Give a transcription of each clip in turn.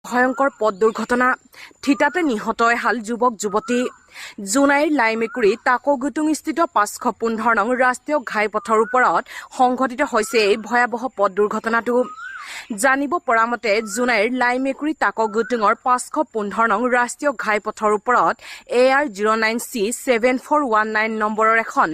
ভয়ঙ্কৰ পথ দুৰ্ঘটনা ঠিতাতে নিহত এহাল যুৱক যুৱতী জোনাইৰ লাইমেকুৰি টাকগুটুংস্থিত 515 নং ৰাষ্ট্ৰীয় ঘাইপথৰ ওপৰত সংঘটিত হৈছে এই ভয়াৱহ পথ দুৰ্ঘটনাটো জানিব পৰা মতে জোনাইৰ লাইমেকুৰি টাকগুটুঙৰ 515 নং ৰাষ্ট্ৰীয় ঘাইপথৰ ওপৰত AR09C7419 নম্বৰৰ এখন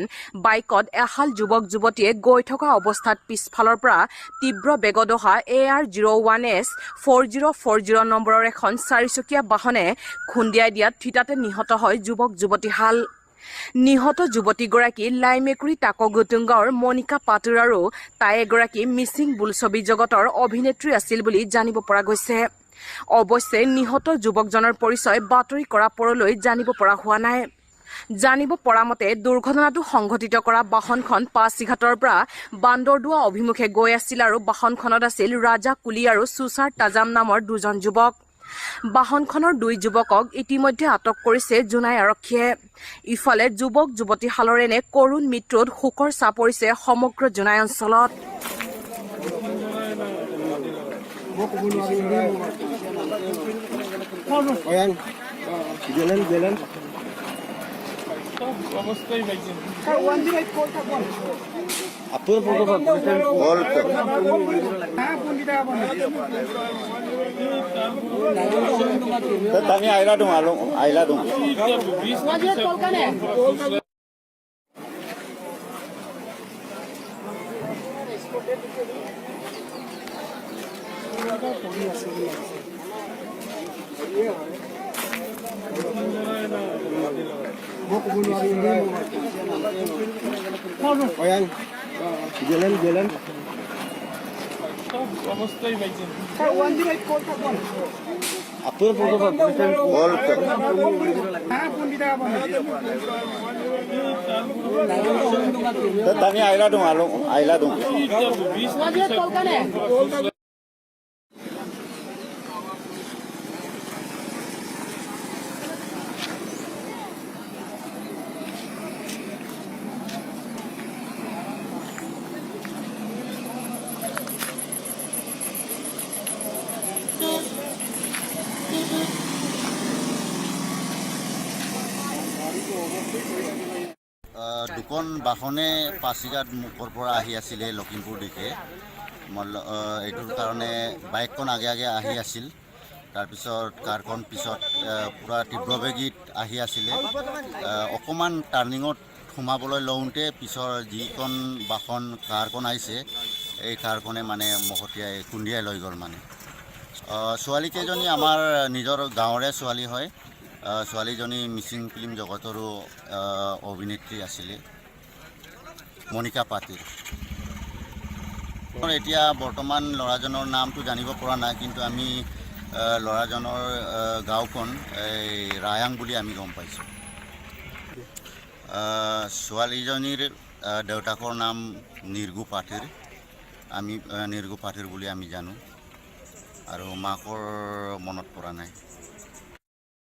বাইকত এহাল যুৱক যুৱতীয়ে গৈ থকা অৱস্থাত পিছফালৰ পৰা তীব্ৰ বেগত অহা AR01S4040 নম্বৰৰ এখন চাৰিচকীয়া বাহনে খুন্দিয়াই দিয়াত ঠিতাতে নিহত হয় যুৱক যুৱতীহাল নিহত যুৱতীগৰাকী লাইমেকুৰি টাকগুটুং গাঁৱৰ মনিকা পাটুৰ আৰু তাই এগৰাকী মিচিং বোলছবি জগতৰ অভিনেত্ৰী আছিল বুলি জানিব পৰা গৈছে অৱশ্যে নিহত যুৱকজনৰ পৰিচয় বাতৰি কৰা পৰলৈ জানিব পৰা হোৱা নাই জানিব পৰা মতে দুৰ্ঘটনাটো সংঘটিত কৰা বাহনখন পাছিঘাটৰ পৰা বান্দৰদুৱা অভিমুখে গৈ আছিল আৰু বাহনখনত আছিল ৰাজা কুলি আৰু সুচাৰ তাজাম নামৰ দুজন যুৱক বাহনখনৰ দুই যুৱকক ইতিমধ্যে আটক কৰিছে জোনাই আৰক্ষীয়ে ইফালে যুৱক যুৱতীহালৰ এনে কৰুণ মৃত্যুত শোকৰ ছাঁ পৰিছে সমগ্ৰ জোনাই অঞ্চলত Tanya aila dong, aila dong. Jalan. Apa foto Tanya aila dong, aila dong. দুখন বাহনে পাছিঘাট মুখৰ পৰা আহি আছিলে লখিমপুৰ দিশে এইটোৰ কাৰণে বাইকখন আগে আগে আহি আছিল তাৰপিছত কাৰখন পিছত পুৰা তীব্ৰবেগীত আহি আছিলে অকণমান টাৰ্ণিঙত সোমাবলৈ লওঁতে পিছৰ যিখন বাহন কাৰখন আহিছে এই কাৰখনে মানে মহতিয়াই খুন্দিয়াই লৈ গ'ল মানে ছোৱালীকেইজনী আমাৰ নিজৰ গাঁৱৰে ছোৱালী হয় ছোৱালীজনী মিচিং ফিল্ম জগতৰো অভিনেত্ৰী আছিলে মনিকা পাটিৰ এতিয়া বৰ্তমান ল'ৰাজনৰ নামটো জানিব পৰা নাই কিন্তু আমি ল'ৰাজনৰ গাঁওখন এই ৰায়াং বুলি আমি গম পাইছোঁ ছোৱালীজনীৰ দেউতাকৰ নাম নিৰ্গু পাটিৰ নিৰ্গু পাটিৰ বুলি আমি জানো আৰু মাকৰ মনত পৰা নাই